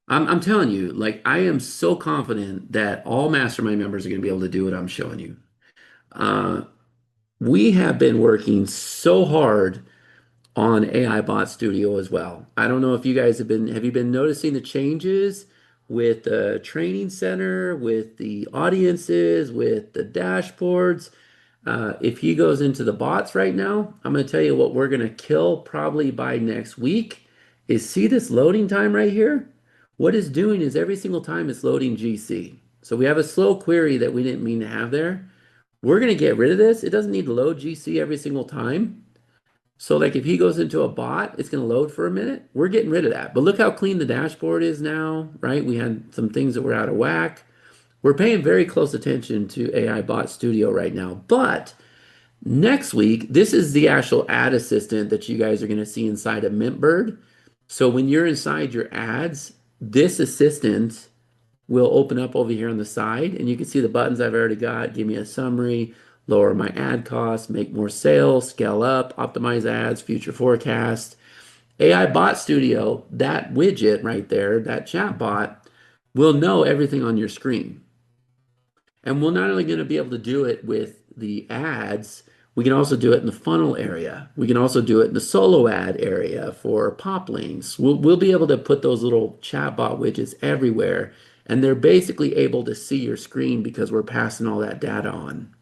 I'm telling you, like I am so confident that all mastermind members are going to be able to do what I'm showing you. Uh, we have been working so hard on AIBot Studio as well. I don't know if you guys have you been noticing the changes with the training center, with the audiences, with the dashboards? If he goes into the bots right now, I'm going to tell you what we're going to kill probably by next week is see this loading time right here? What it's doing is every single time it's loading GC. So we have a slow query that we didn't mean to have there. We're going to get rid of this. It doesn't need to load GC every single time. So like if he goes into a bot, it's going to load for a minute. We're getting rid of that. But look how clean the dashboard is now, right? We had some things that were out of whack. We're paying very close attention to AI Bot Studio right now. But next week, this is the actual ad assistant that you guys are going to see inside of Mintbird. So when you're inside your ads, this assistant will open up over here on the side, and you can see the buttons I've already got. Give me a summary, lower my ad costs, make more sales, scale up, optimize ads, future forecast. AI Bot Studio, that widget right there, that chat bot, will know everything on your screen. And we're not only going to be able to do it with the ads, we can also do it in the funnel area. We can also do it in the solo ad area for pop links. We'll be able to put those little chatbot widgets everywhere, and they're basically able to see your screen because we're passing all that data on.